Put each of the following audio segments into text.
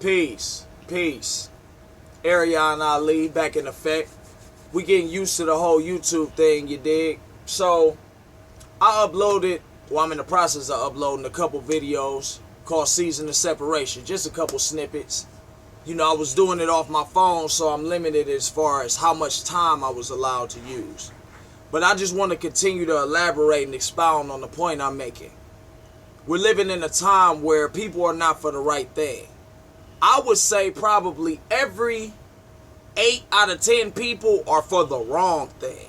Peace. Peace. Ariana Ali back in effect. We getting used to the whole YouTube thing, you dig? So, I'm in the process of uploading a couple videos called Season of Separation. Just a couple snippets. You know, I was doing it off my phone, so I'm limited as far as how much time I was allowed to use. But I just want to continue to elaborate and expound on the point I'm making. We're living in a time where people are not for the right thing. I would say probably every 8 out of 10 people are for the wrong thing.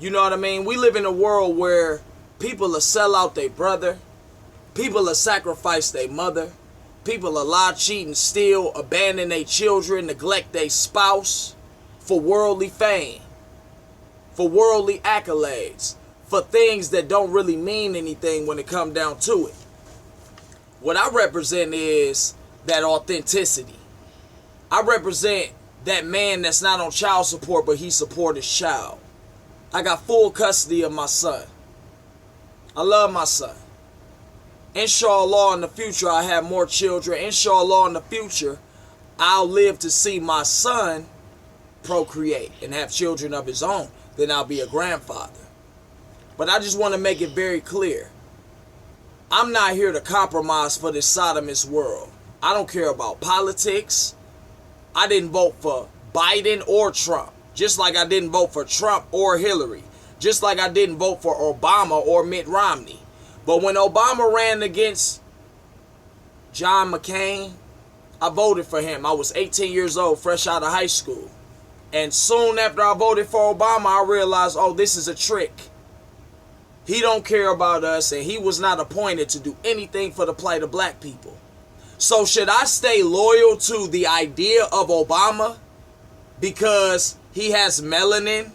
You know what I mean? We live in a world where people will sell out their brother. People will sacrifice their mother. People will lie, cheat, and steal, abandon their children, neglect their spouse for worldly fame, for worldly accolades, for things that don't really mean anything when it comes down to it. What I represent is that authenticity. I represent that man that's not on child support, but he support his child. I got full custody of my son. I love my son. Inshallah, in the future, I have more children. Inshallah, in the future, I'll live to see my son procreate and have children of his own. Then I'll be a grandfather. But I just want to make it very clear. I'm not here to compromise for this sodomist world. I don't care about politics. I didn't vote for Biden or Trump. Just like I didn't vote for Trump or Hillary. Just like I didn't vote for Obama or Mitt Romney. But when Obama ran against John McCain, I voted for him. I was 18 years old, fresh out of high school. And soon after I voted for Obama, I realized, oh, this is a trick. He don't care about us, and he was not appointed to do anything for the plight of black people. So should I stay loyal to the idea of Obama because he has melanin?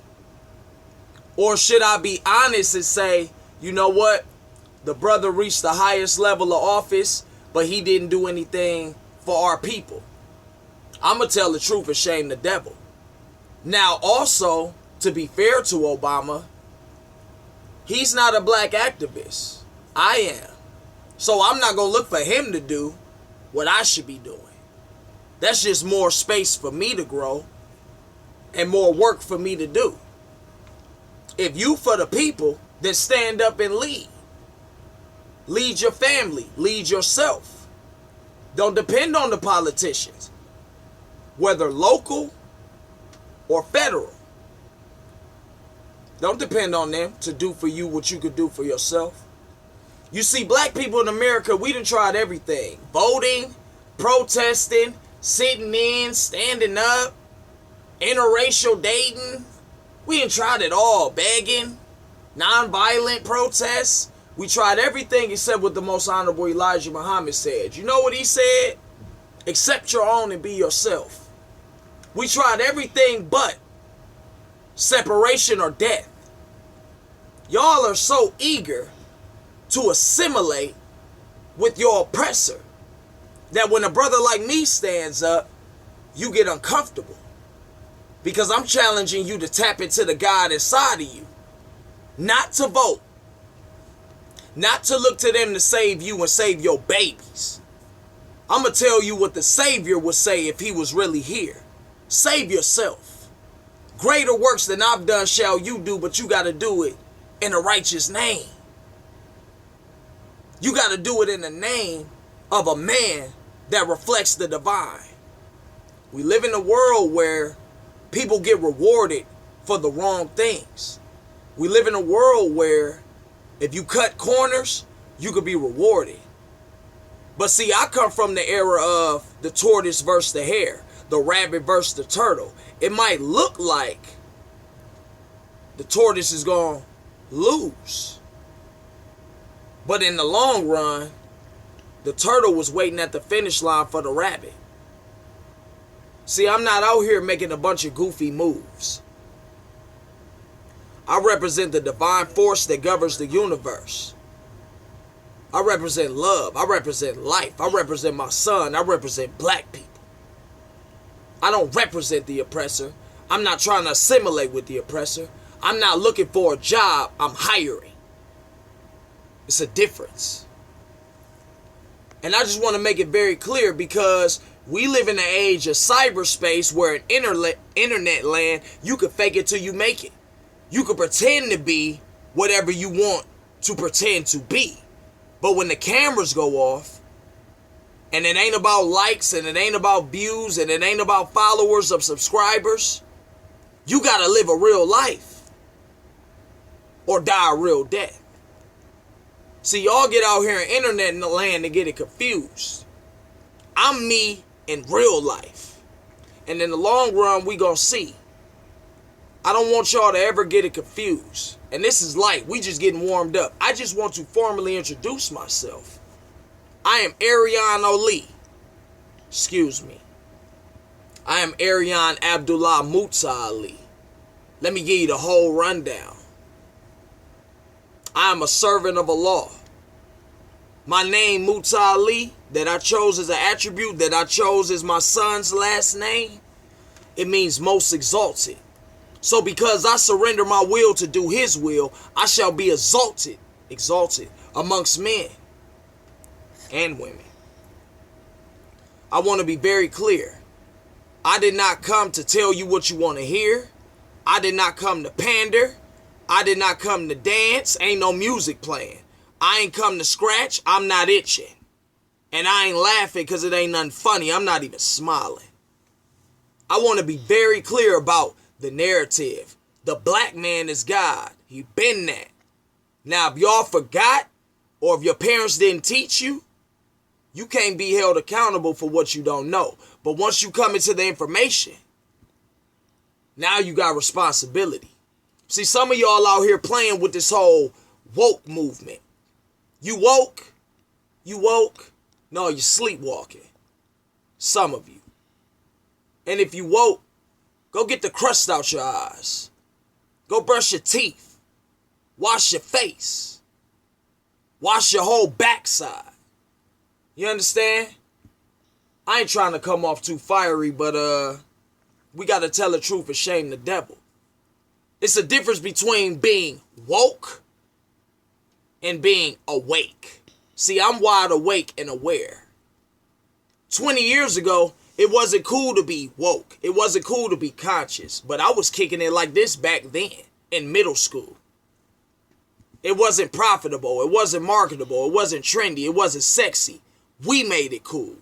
Or should I be honest and say, you know what? The brother reached the highest level of office, but he didn't do anything for our people. I'm going to tell the truth and shame the devil. Now, also, to be fair to Obama, he's not a black activist. I am. So I'm not going to look for him to do what I should be doing. That's just more space for me to grow and more work for me to do. If you for the people, then stand up and lead. Lead your family. Lead yourself. Don't depend on the politicians, whether local or federal. Don't depend on them to do for you what you could do for yourself. You see, black people in America, we done tried everything. Voting, protesting, sitting in, standing up, interracial dating. We done tried it all. Begging, nonviolent protests. We tried everything except what the most honorable Elijah Muhammad said. You know what he said? Accept your own and be yourself. We tried everything but separation or death. Y'all are so eager to assimilate with your oppressor that when a brother like me stands up, you get uncomfortable. Because I'm challenging you to tap into the God inside of you. Not to vote. Not to look to them to save you and save your babies. I'm going to tell you what the Savior would say if he was really here. Save yourself. Greater works than I've done shall you do, but you got to do it in a righteous name. You got to do it in the name of a man that reflects the divine. We live in a world where people get rewarded for the wrong things. We live in a world where if you cut corners, you could be rewarded. But see, I come from the era of the tortoise versus the hare, the rabbit versus the turtle. It might look like the tortoise is going to lose. But in the long run, the turtle was waiting at the finish line for the rabbit. See, I'm not out here making a bunch of goofy moves. I represent the divine force that governs the universe. I represent love. I represent life. I represent my son. I represent black people. I don't represent the oppressor. I'm not trying to assimilate with the oppressor. I'm not looking for a job. I'm hiring. It's a difference. And I just want to make it very clear because We live in an age of cyberspace where in internet land, you can fake it till you make it. You can pretend to be whatever you want to pretend to be. But when the cameras go off, and it ain't about likes, and it ain't about views, and it ain't about followers of subscribers, you gotta live a real life or die a real death. See, y'all get out here in internet land and get it confused. I'm me in real life. And in the long run, we gonna see. I don't want y'all to ever get it confused. And this is light. We just getting warmed up. I just want to formally introduce myself. I am Arian Ali. Excuse me. I am Arian Abdullah Musa Ali. Let me give you the whole rundown. I am a servant of Allah. My name, Musa Ali, that I chose as an attribute, that I chose as my son's last name, it means most exalted. So because I surrender my will to do his will, I shall be exalted amongst men and women. I want to be very clear. I did not come to tell you what you want to hear. I did not come to pander. I did not come to dance. Ain't no music playing. I ain't come to scratch. I'm not itching. And I ain't laughing because it ain't nothing funny. I'm not even smiling. I want to be very clear about the narrative. The black man is God. He been that. Now, if y'all forgot, or if your parents didn't teach you, you can't be held accountable for what you don't know. But once you come into the information, now you got responsibility. See, some of y'all out here playing with this whole woke movement. You woke? You woke? No, you're sleepwalking. Some of you. And if you woke, go get the crust out your eyes. Go brush your teeth. Wash your face. Wash your whole backside. You understand? I ain't trying to come off too fiery, but we got to tell the truth and shame the devil. It's a difference between being woke and being awake. See, I'm wide awake and aware. 20 years ago, it wasn't cool to be woke. It wasn't cool to be conscious. But I was kicking it like this back then in middle school. It wasn't profitable. It wasn't marketable. It wasn't trendy. It wasn't sexy. We made it cool.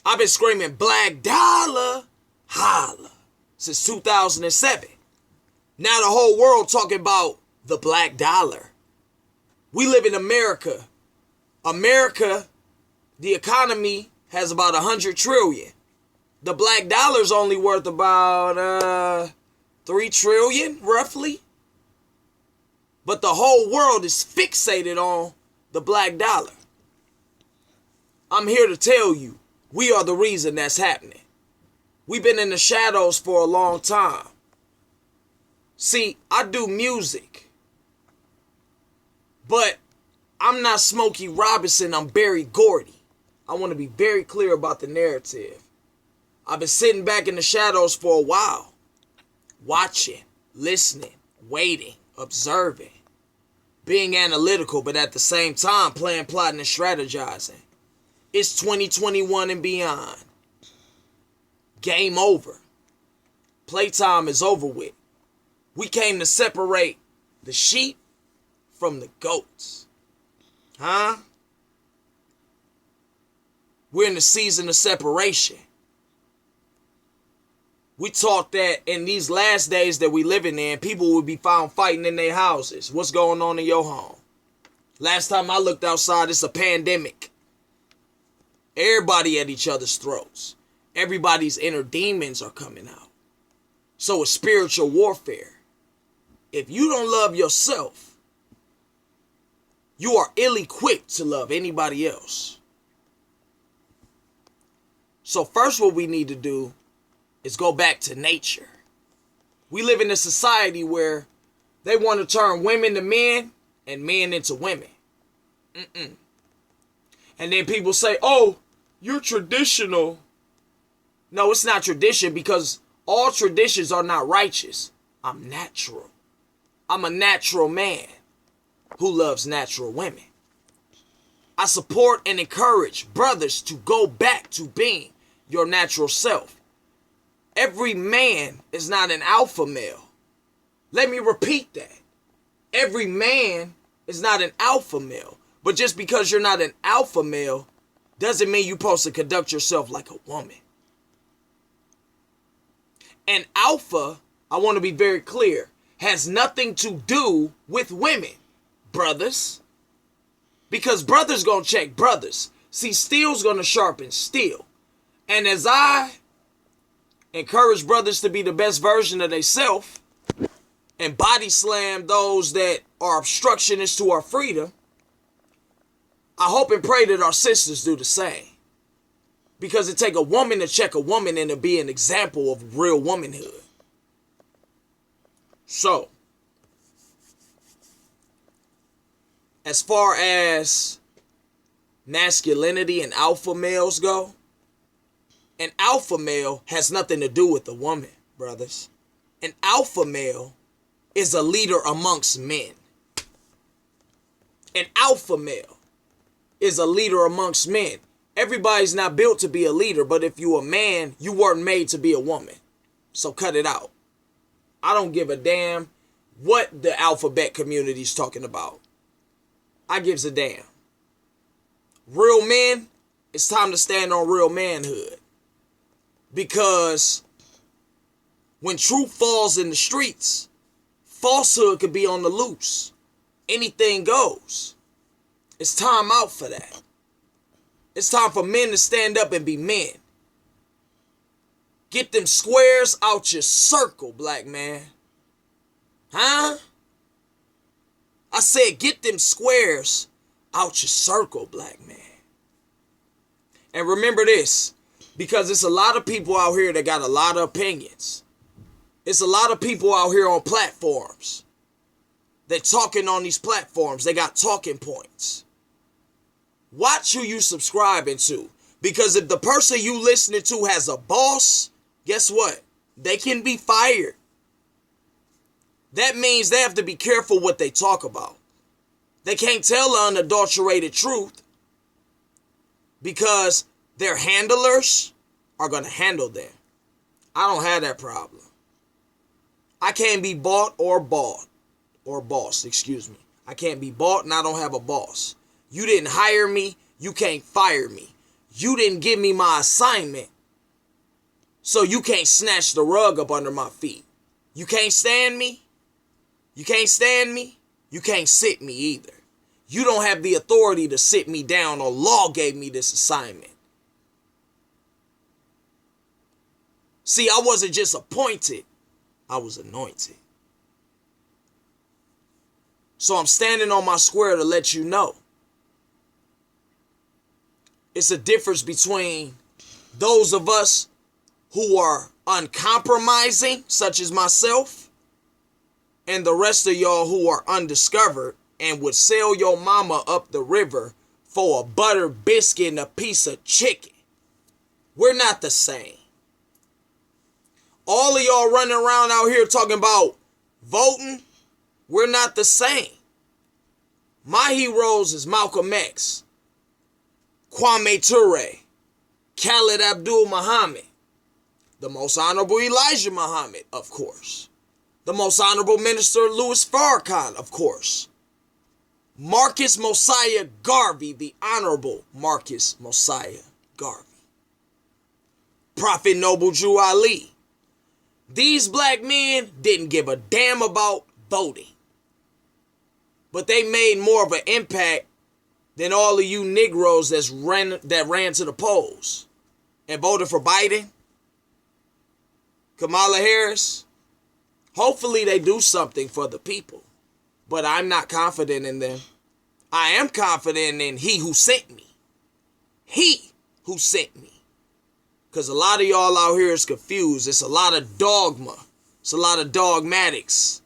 I've been screaming black dollar, holla, since 2007. Now the whole world talking about the black dollar. We live in America. America, the economy has about 100 trillion. The black dollar's only worth about 3 trillion, roughly. But the whole world is fixated on the black dollar. I'm here to tell you, we are the reason that's happening. We've been in the shadows for a long time. See, I do music. But I'm not Smokey Robinson, I'm Barry Gordy. I want to be very clear about the narrative. I've been sitting back in the shadows for a while. Watching, listening, waiting, observing. Being analytical, but at the same time playing, plotting, and strategizing. It's 2021 and beyond. Game over. Playtime is over with. We came to separate the sheep from the goats. Huh? We're in the season of separation. We taught that in these last days that we living in, people would be found fighting in their houses. What's going on in your home? Last time I looked outside, it's a pandemic. Everybody at each other's throats. Everybody's inner demons are coming out. So it's spiritual warfare. If you don't love yourself, you are ill-equipped to love anybody else. So first what we need to do is go back to nature. We live in a society where they want to turn women to men and men into women. And then people say, oh, you're traditional. No, it's not tradition because all traditions are not righteous. I'm natural. I'm a natural man who loves natural women. I support and encourage brothers to go back to being your natural self. Every man is not an alpha male. Let me repeat that. Every man is not an alpha male. But just because you're not an alpha male doesn't mean you're supposed to conduct yourself like a woman. And alpha, I want to be very clear, has nothing to do with women, brothers. Because brothers gonna check brothers. See, steel's gonna sharpen steel. And as I encourage brothers to be the best version of themselves and body slam those that are obstructionists to our freedom, I hope and pray that our sisters do the same. Because it take a woman to check a woman and to be an example of real womanhood. So, as far as masculinity and alpha males go, an alpha male has nothing to do with a woman, brothers. An alpha male is a leader amongst men. An alpha male is a leader amongst men. Everybody's not built to be a leader, but if you a man, you weren't made to be a woman. So cut it out. I don't give a damn what the alphabet community's talking about. I gives a damn. Real men, it's time to stand on real manhood. Because when truth falls in the streets, falsehood could be on the loose. Anything goes. It's time out for that. It's time for men to stand up and be men. Get them squares out your circle, black man. Huh? I said get them squares out your circle, black man. And remember this, because it's a lot of people out here that got a lot of opinions. It's a lot of people out here on platforms. They're talking on these platforms. They got talking points. Watch who you subscribing to. Because if the person you listening to has a boss, guess what? They can be fired. That means they have to be careful what they talk about. They can't tell the unadulterated truth because their handlers are going to handle them. I don't have that problem. I can't be bought or bossed, excuse me. I can't be bought and I don't have a boss. You didn't hire me, you can't fire me. You didn't give me my assignment, so you can't snatch the rug up under my feet. You can't stand me. You can't stand me. You can't sit me either. You don't have the authority to sit me down, or law gave me this assignment. See, I wasn't just appointed, I was anointed. So I'm standing on my square to let you know. It's a difference between those of us who are uncompromising, such as myself, and the rest of y'all who are undiscovered and would sell your mama up the river for a butter biscuit and a piece of chicken. We're not the same. All of y'all running around out here talking about voting, we're not the same. My heroes is Malcolm X, Kwame Ture, Khalid Abdul Muhammad, the Most Honorable Elijah Muhammad, of course, the Most Honorable Minister Louis Farrakhan, of course, Marcus Mosiah Garvey, the Honorable Marcus Mosiah Garvey, Prophet Noble Drew Ali. These black men didn't give a damn about voting, but they made more of an impact than all of you Negroes that ran to the polls and voted for Biden, Kamala Harris. Hopefully they do something for the people, but I'm not confident in them. I am confident in he who sent me. He who sent me. Because a lot of y'all out here is confused. It's a lot of dogma. It's a lot of dogmatics.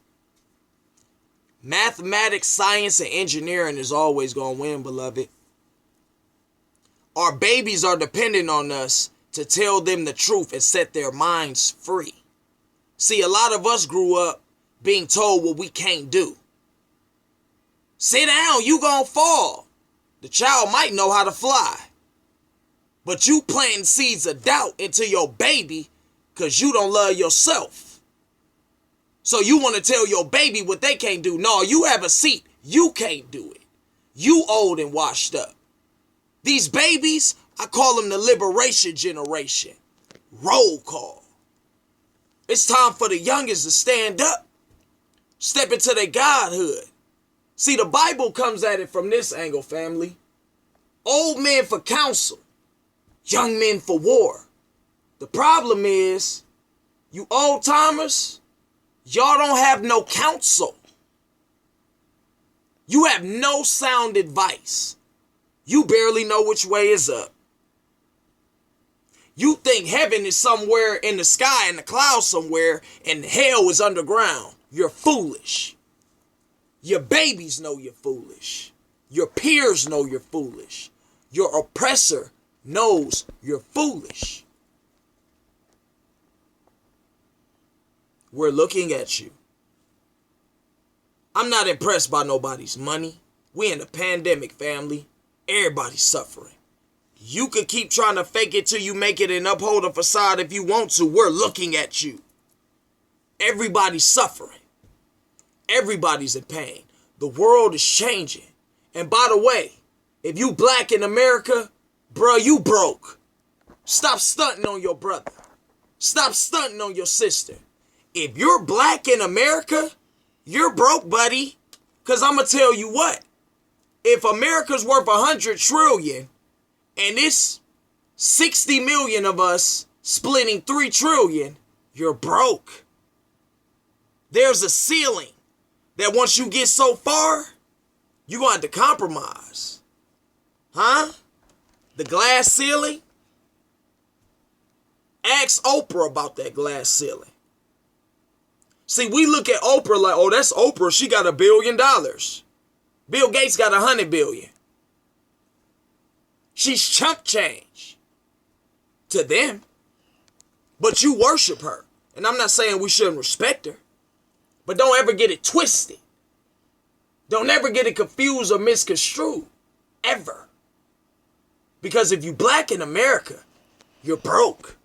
Mathematics, science, and engineering is always going to win, beloved. Our babies are dependent on us to tell them the truth and set their minds free. See, a lot of us grew up being told what we can't do. Sit down, you gonna fall. The child might know how to fly, but you planting seeds of doubt into your baby because you don't love yourself. So you want to tell your baby what they can't do. No, you have a seat. You can't do it. You old and washed up. These babies, I call them the liberation generation. Roll call. It's time for the youngest to stand up. Step into their godhood. See, the Bible comes at it from this angle, family. Old men for counsel. Young men for war. The problem is, you old timers, y'all don't have no counsel. You have no sound advice. You barely know which way is up. You think heaven is somewhere in the sky, in the clouds somewhere, and hell is underground. You're foolish. Your babies know you're foolish. Your peers know you're foolish. Your oppressor knows you're foolish. We're looking at you. I'm not impressed by nobody's money. We in a pandemic, family. Everybody's suffering. You could keep trying to fake it till you make it and uphold a facade if you want to. We're looking at you. Everybody's suffering. Everybody's in pain. The world is changing. And by the way, if you black in America, bro, you broke. Stop stunting on your brother. Stop stunting on your sister. If you're black in America, you're broke, buddy. Because I'm going to tell you what. If America's worth 100 trillion and it's 60 million of us splitting 3 trillion, you're broke. There's a ceiling that once you get so far, you're going to have to compromise. Huh? The glass ceiling? Ask Oprah about that glass ceiling. See, we look at Oprah like, oh, that's Oprah. She got $1 billion. Bill Gates got 100 billion. She's chump change to them. But you worship her. And I'm not saying we shouldn't respect her. But don't ever get it twisted. Don't ever get it confused or misconstrued. Ever. Because if you black in America, you're broke.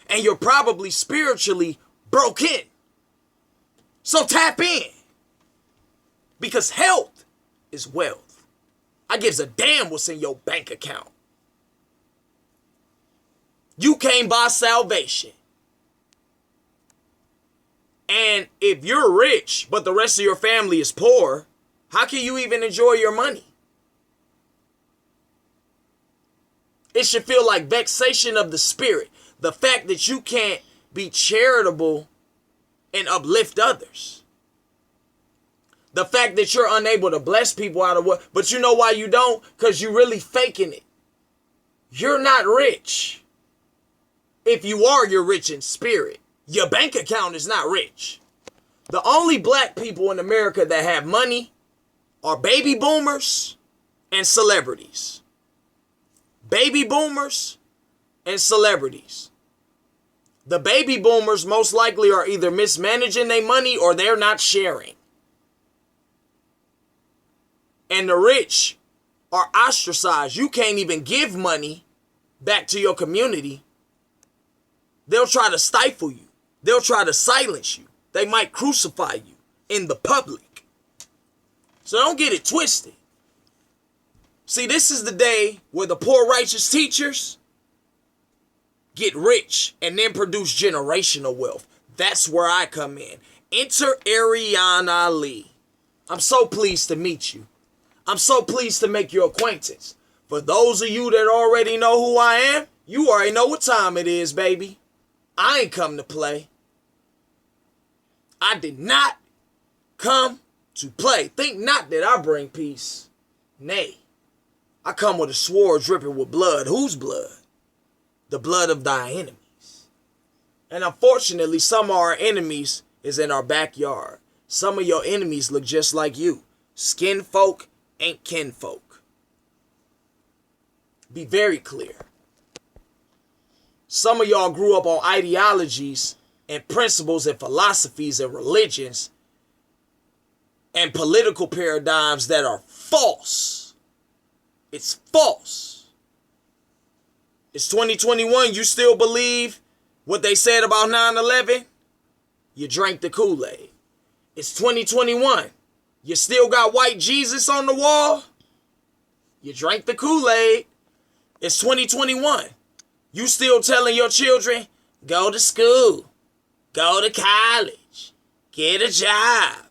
And you're probably spiritually broken. So tap in. Because health is wealth. I gives a damn what's in your bank account. You can't buy salvation. And if you're rich, but the rest of your family is poor, how can you even enjoy your money? It should feel like vexation of the spirit. The fact that you can't be charitable and uplift others. The fact that you're unable to bless people out of what, but you know why you don't? Because you're really faking it. You're not rich. If you are, you're rich in spirit. Your bank account is not rich. The only black people in America that have money are baby boomers and celebrities. Baby boomers and celebrities. The baby boomers most likely are either mismanaging their money or they're not sharing. And the rich are ostracized. You can't even give money back to your community. They'll try to stifle you. They'll try to silence you. They might crucify you in the public. So don't get it twisted. See, this is the day where the poor righteous teachers get rich and then produce generational wealth. That's where I come in. Enter Ariana Lee. I'm so pleased to meet you. I'm so pleased to make your acquaintance. For those of you that already know who I am, you already know what time it is, baby. I ain't come to play. I did not come to play. Think not that I bring peace. Nay, I come with a sword dripping with blood. Whose blood? The blood of thy enemies. And unfortunately, some of our enemies is in our backyard. Some of your enemies look just like you. Skin folk ain't kinfolk. Be very clear. Some of y'all grew up on ideologies and principles and philosophies and religions and political paradigms that are false. It's false. It's 2021. You still believe what they said about 9/11? You drank the Kool-Aid. It's 2021. You still got white Jesus on the wall? You drank the Kool-Aid. It's 2021. You still telling your children, go to school, go to college, get a job.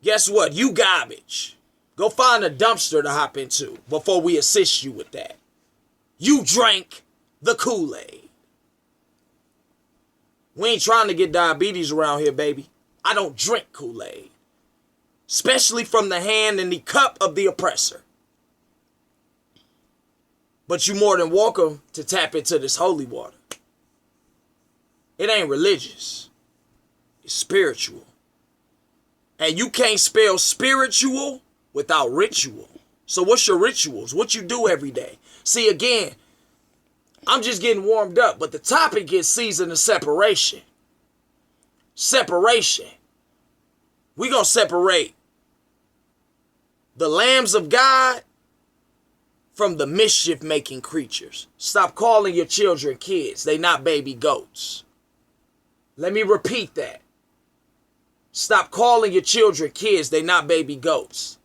Guess what? You garbage. Go find a dumpster to hop into before we assist you with that. You drank the Kool-Aid. We ain't trying to get diabetes around here, baby. I don't drink Kool-Aid. Especially from the hand and the cup of the oppressor. But you more than welcome to tap into this holy water. It ain't religious. It's spiritual. And you can't spell spiritual without ritual. So what's your rituals? What you do every day? See, again, I'm just getting warmed up, but the topic is season of separation. Separation. We're going to separate the lambs of God from the mischief-making creatures. Stop calling your children kids. They not baby goats. Let me repeat that. Stop calling your children kids. They not baby goats.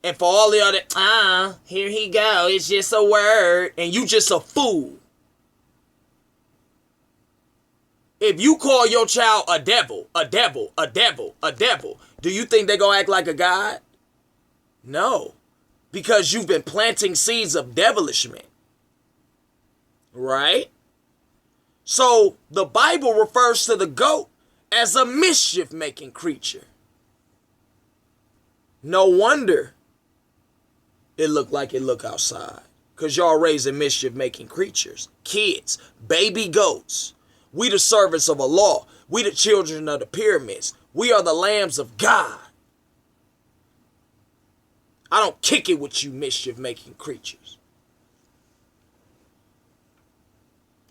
And for all the other, here he go. It's just a word. And you just a fool. If you call your child a devil, a devil, a devil, a devil, do you think they're going to act like a god? No. Because you've been planting seeds of devilishment. Right? So the Bible refers to the goat as a mischief-making creature. No wonder it looked like it look outside. Because y'all raising mischief-making creatures. Kids, baby goats. We the servants of Allah. We the children of the pyramids. We are the lambs of God. I don't kick it with you mischief-making creatures.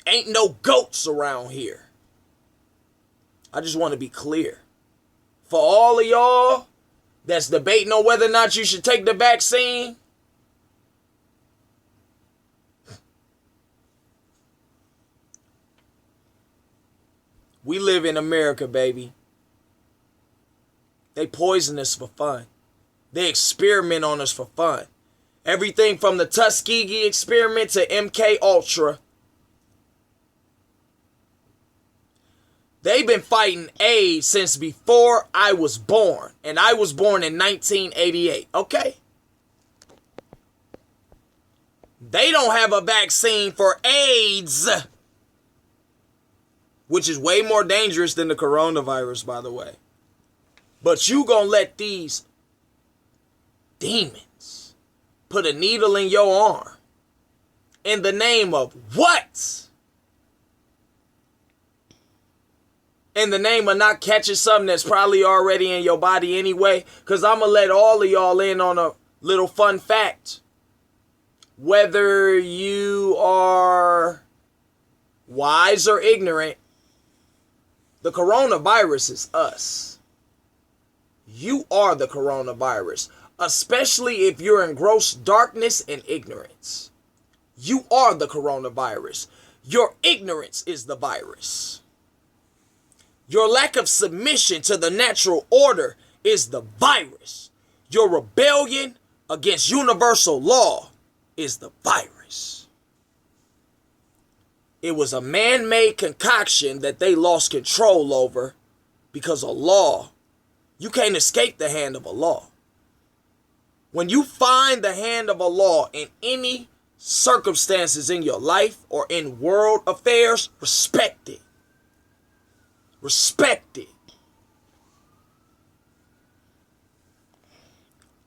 Ain't no goats around here. I just want to be clear. For all of y'all that's debating on whether or not you should take the vaccine, we live in America, baby. They poison us for fun. They experiment on us for fun. Everything from the Tuskegee experiment to MK Ultra. They've been fighting AIDS since before I was born. And I was born in 1988. Okay? They don't have a vaccine for AIDS. Which is way more dangerous than the coronavirus, by the way. But you gonna let these demons put a needle in your arm in the name of what? In the name of not catching something that's probably already in your body anyway. Because I'm going to let all of y'all in on a little fun fact. Whether you are wise or ignorant, the coronavirus is us. You are the coronavirus. Especially if you're in gross darkness and ignorance. You are the coronavirus. Your ignorance is the virus. Your lack of submission to the natural order is the virus. Your rebellion against universal law is the virus. It was a man-made concoction that they lost control over because of law. You can't escape the hand of Allah. When you find the hand of Allah in any circumstances in your life or in world affairs, respect it. Respect it.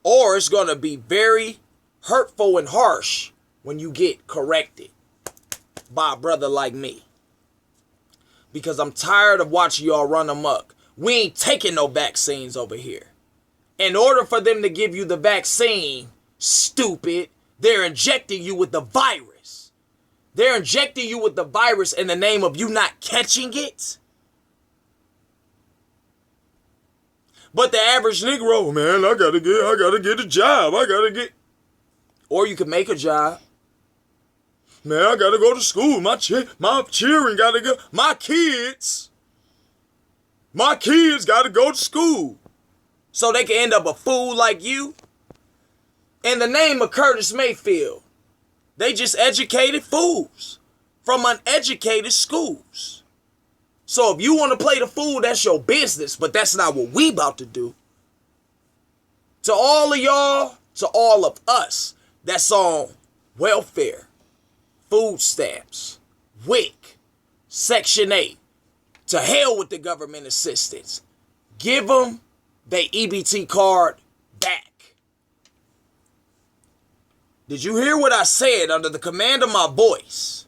Or it's going to be very hurtful and harsh when you get corrected by a brother like me. Because I'm tired of watching y'all run amok. We ain't taking no vaccines over here. In order for them to give you the vaccine, stupid, they're injecting you with the virus. They're injecting you with the virus in the name of you not catching it. But the average Negro, man, I gotta get a job. Or you can make a job. Man, I gotta go to school. My children gotta go. My kids gotta go to school. So they can end up a fool like you. In the name of Curtis Mayfield, they just educated fools from uneducated schools. So if you want to play the fool, that's your business, but that's not what we about to do. To all of y'all, to all of us that's on welfare, food stamps, WIC, Section 8, to hell with the government assistance. Give them their EBT card back. Did you hear what I said under the command of my voice?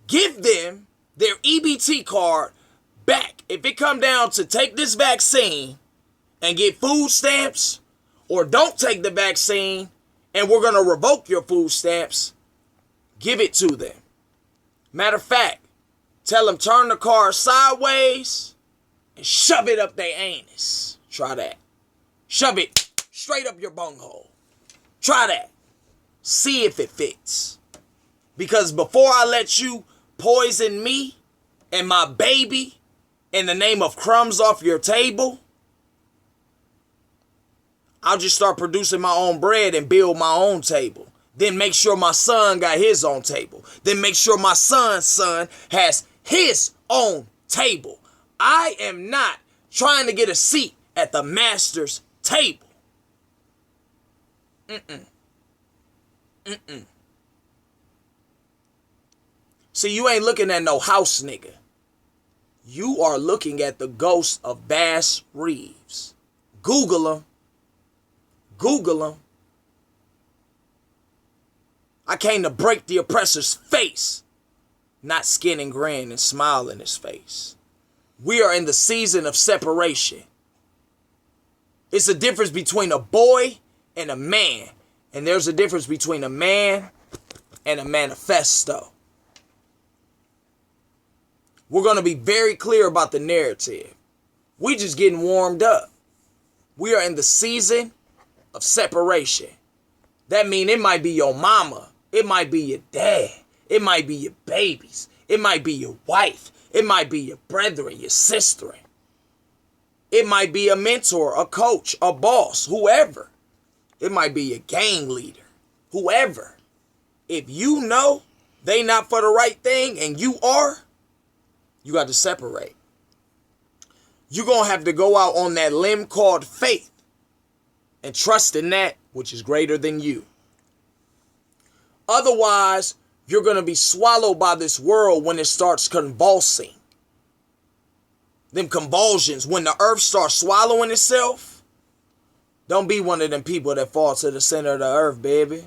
Give them their EBT card back. If it come down to take this vaccine and get food stamps, or don't take the vaccine and we're going to revoke your food stamps, give it to them. Matter of fact, tell them turn the car sideways and shove it up their anus. Try that. Shove it straight up your bunghole. Try that. See if it fits. Because before I let you poison me and my baby in the name of crumbs off your table, I'll just start producing my own bread and build my own table. Then make sure my son got his own table. Then make sure my son's son has his own table. I am not trying to get a seat at the master's table. See, you ain't looking at no house nigga. You are looking at the ghost of Bass Reeves. Google him. Google him. I came to break the oppressor's face, not skin and grin and smile in his face. We are in the season of separation. It's a difference between a boy and a man. And there's a difference between a man and a manifesto. We're going to be very clear about the narrative. We just getting warmed up. We are in the season of separation. That means it might be your mama. It might be your dad. It might be your babies. It might be your wife. It might be your brethren, your sister. It might be a mentor, a coach, a boss, whoever. It might be a gang leader, whoever. If you know they not for the right thing and you are, you got to separate. You're going to have to go out on that limb called faith and trust in that which is greater than you. Otherwise, you're going to be swallowed by this world when it starts convulsing. Them convulsions, when the earth starts swallowing itself, don't be one of them people that fall to the center of the earth, baby.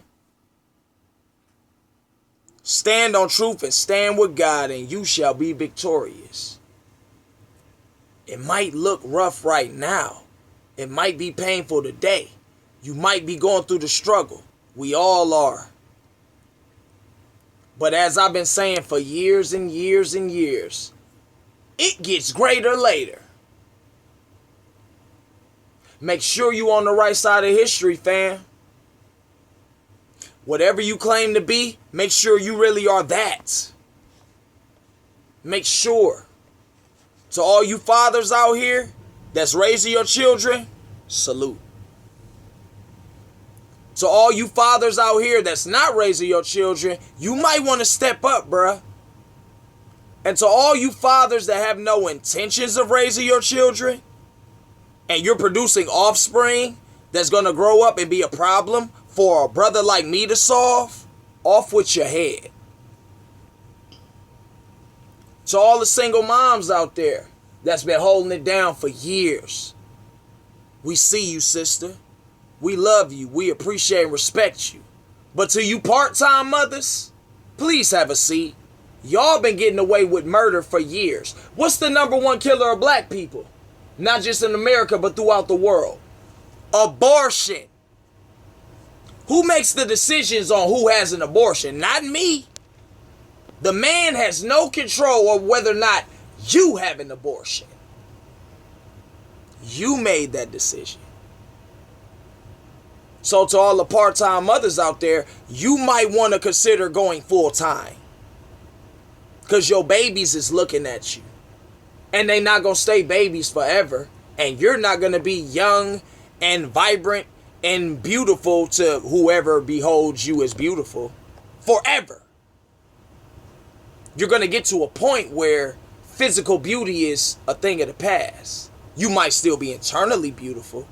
Stand on truth and stand with God, and you shall be victorious. It might look rough right now. It might be painful today. You might be going through the struggle. We all are. But as I've been saying for years and years and years, it gets greater later. Make sure you on the right side of history, fam. Whatever you claim to be, make sure you really are that. Make sure. To all you fathers out here that's raising your children, salute. To all you fathers out here that's not raising your children, you might want to step up, bruh. And to all you fathers that have no intentions of raising your children, and you're producing offspring that's going to grow up and be a problem for a brother like me to solve, off with your head. To all the single moms out there that's been holding it down for years, we see you, sister. We love you. We appreciate and respect you. But to you part-time mothers, please have a seat. Y'all been getting away with murder for years. What's the #1 killer of black people? Not just in America, but throughout the world. Abortion. Who makes the decisions on who has an abortion? Not me. The man has no control of whether or not you have an abortion. You made that decision. So to all the part-time mothers out there, you might want to consider going full-time. Because your babies is looking at you. And they not going to stay babies forever. And you're not going to be young and vibrant and beautiful to whoever beholds you as beautiful forever. You're going to get to a point where physical beauty is a thing of the past. You might still be internally beautiful.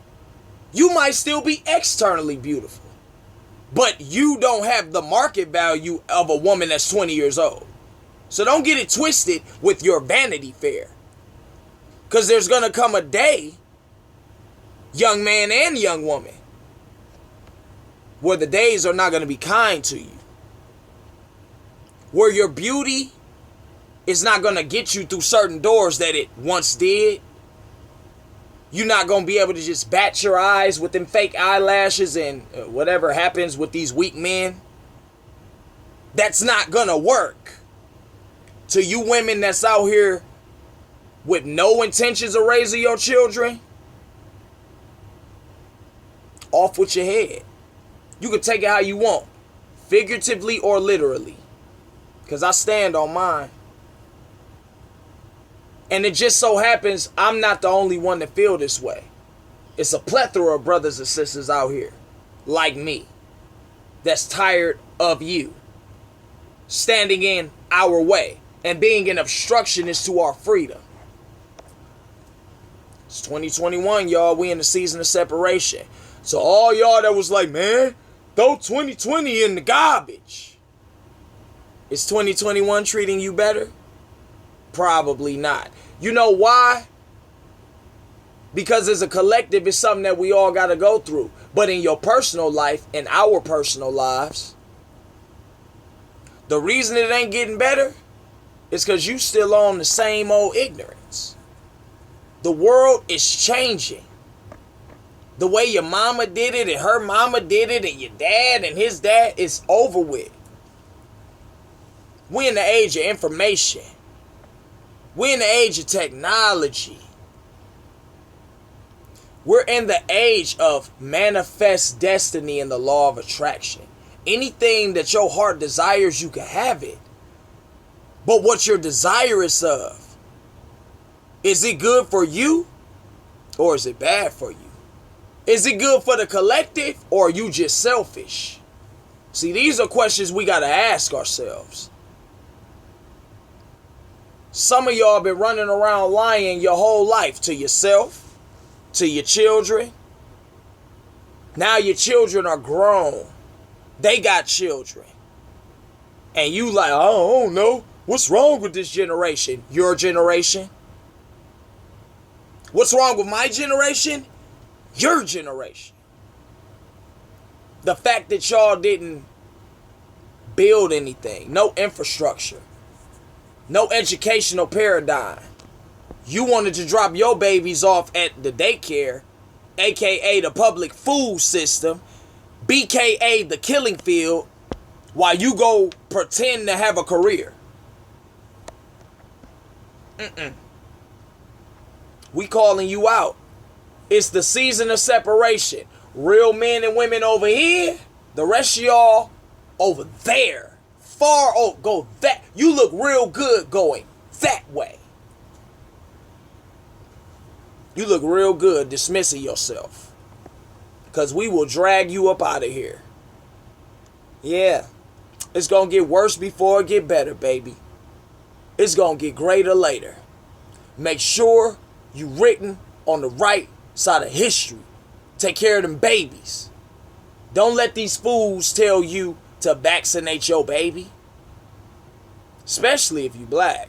You might still be externally beautiful. But you don't have the market value of a woman that's 20 years old. So don't get it twisted with your Vanity Fair. Because there's going to come a day, young man and young woman, where the days are not going to be kind to you. Where your beauty is not going to get you through certain doors that it once did. You're not going to be able to just bat your eyes with them fake eyelashes and whatever happens with these weak men. That's not going to work. To you women that's out here with no intentions of raising your children, off with your head. You can take it how you want, figuratively or literally, because I stand on mine. And it just so happens I'm not the only one that feel this way. It's a plethora of brothers and sisters out here, like me, that's tired of you standing in our way and being an obstructionist to our freedom. It's 2021, y'all. We in the season of separation. So all y'all that was like, man, throw 2020 in the garbage. Is 2021 treating you better? Probably not. You know why? Because as a collective, it's something that we all got to go through. But in your personal life, in our personal lives, the reason it ain't getting better is because you still on the same old ignorance. The world is changing. The way your mama did it and her mama did it and your dad and his dad is over with. We're in the age of information. We're in the age of technology. We're in the age of manifest destiny and the law of attraction. Anything that your heart desires, you can have it. But what you're desirous of, is it good for you or is it bad for you? Is it good for the collective or are you just selfish? See, these are questions we got to ask ourselves. Some of y'all been running around lying your whole life to yourself, to your children. Now your children are grown. They got children. And you like, I don't know. What's wrong with this generation? Your generation? What's wrong with my generation? Your generation. The fact that y'all didn't build anything. No infrastructure. No educational paradigm. You wanted to drop your babies off at the daycare, aka the public food system, BKA the killing field, while you go pretend to have a career. We calling you out. It's the season of separation. Real men and women over here, the rest of y'all over there. Far over, go that. You look real good going that way. You look real good dismissing yourself. Because we will drag you up out of here. Yeah. It's going to get worse before it get better, baby. It's going to get greater later. Make sure you written on the right side of history. Take care of them babies. Don't let these fools tell you to vaccinate your baby. Especially if you black.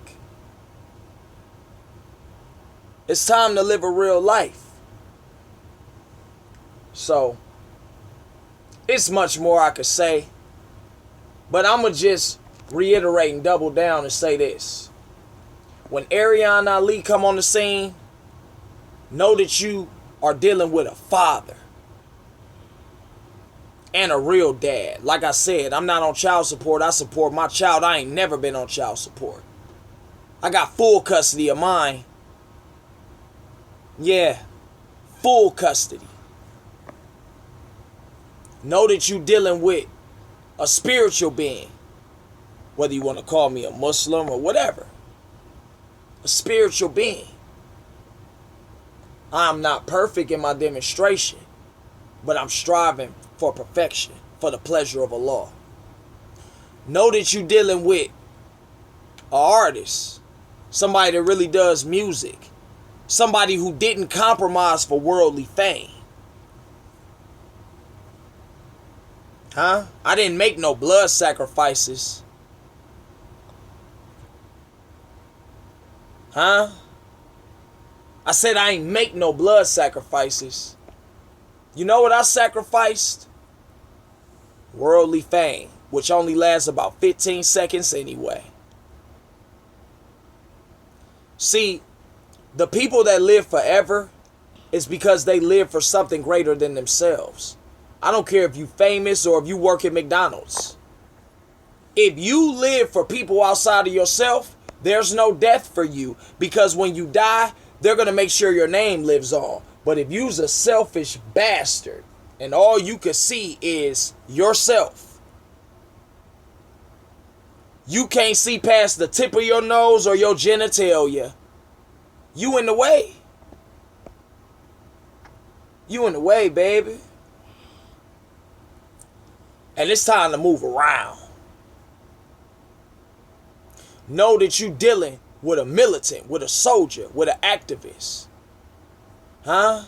It's time to live a real life. So, it's much more I could say. But I'm going to just reiterate and double down and say this. When Ariane Ali come on the scene, know that you are dealing with a father. And a real dad. Like I said, I'm not on child support. I support my child. I ain't never been on child support. I got full custody of mine. Yeah. Full custody. Know that you dealing with a spiritual being. Whether you want to call me a Muslim or whatever. A spiritual being. I'm not perfect in my demonstration, but I'm striving for perfection, for the pleasure of Allah. Know that you dealing with an artist, somebody that really does music, somebody who didn't compromise for worldly fame. Huh? I didn't make no blood sacrifices. Huh? I said I ain't make no blood sacrifices. You know what I sacrificed? Worldly fame, which only lasts about 15 seconds anyway. See, the people that live forever is because they live for something greater than themselves. I don't care if you famous or if you work at McDonald's. If you live for people outside of yourself, there's no death for you, because when you die, they're going to make sure your name lives on. But if you's a selfish bastard and all you can see is yourself, you can't see past the tip of your nose or your genitalia, you in the way. You in the way, baby. And it's time to move around. Know that you dealing with a militant, with a soldier, with an activist. Huh?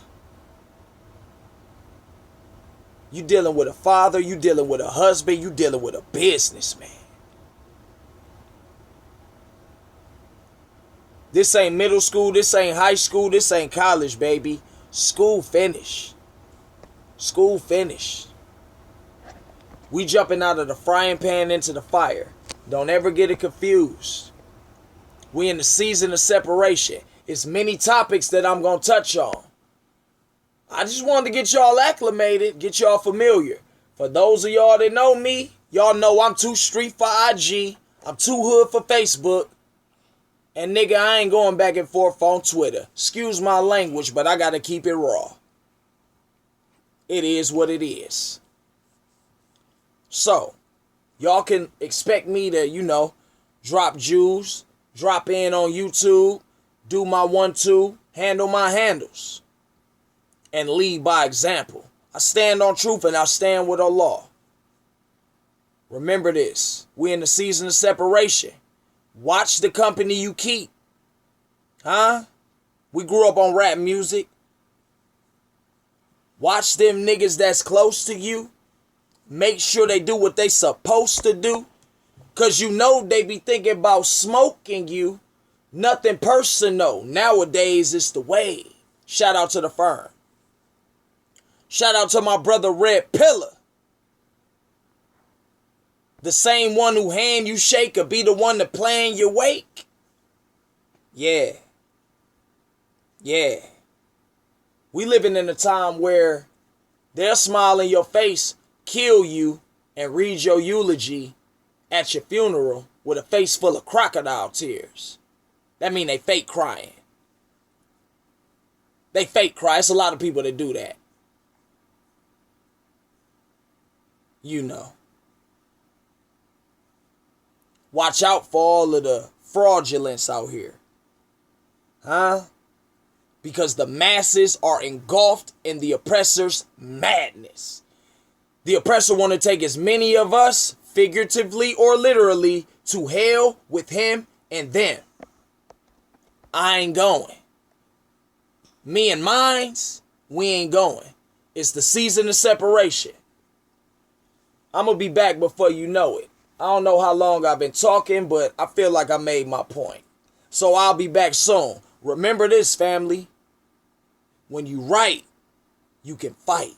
You dealing with a father, you dealing with a husband, you dealing with a businessman. This ain't middle school, this ain't high school, this ain't college, baby. School finished. School finished. We jumping out of the frying pan into the fire. Don't ever get it confused. We in the season of separation. It's many topics that I'm going to touch on. I just wanted to get y'all acclimated, get y'all familiar. For those of y'all that know me, y'all know I'm too street for IG. I'm too hood for Facebook. And nigga, I ain't going back and forth on Twitter. Excuse my language, but I got to keep it raw. It is what it is. So, y'all can expect me to, drop jewels, drop in on YouTube, do my 1-2, handle my handles, and lead by example. I stand on truth and I stand with Allah. Remember this. We're in the season of separation. Watch the company you keep. Huh? We grew up on rap music. Watch them niggas that's close to you. Make sure they do what they supposed to do. Because they be thinking about smoking you. Nothing personal. Nowadays, it's the way. Shout out to the firm. Shout out to my brother Red Pillar. The same one who hand you shake or be the one to plan your wake. Yeah. Yeah. We living in a time where they'll smile in your face, kill you, and read your eulogy at your funeral with a face full of crocodile tears. That mean they fake crying. They fake cry. It's a lot of people that do that. Watch out for all of the fraudulence out here. Huh? Because the masses are engulfed in the oppressor's madness. The oppressor want to take as many of us, figuratively or literally, to hell with him and them. I ain't going. Me and mines, we ain't going. It's the season of separation. I'm going to be back before you know it. I don't know how long I've been talking, but I feel like I made my point. So I'll be back soon. Remember this, family. When you right, you can fight.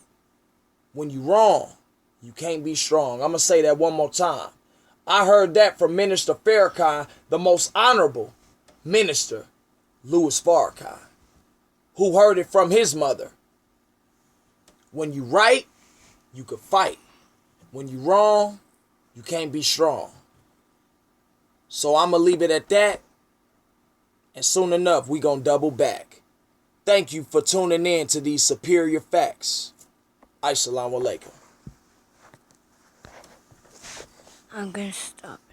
When you wrong, you can't be strong. I'm going to say that one more time. I heard that from Minister Farrakhan, the most honorable minister, Louis Farrakhan, who heard it from his mother. When you right, you can fight. When you wrong, you can't be strong. So I'm going to leave it at that. And soon enough, we going to double back. Thank you for tuning in to these superior facts. Assalamu alaikum. I'm gonna stop.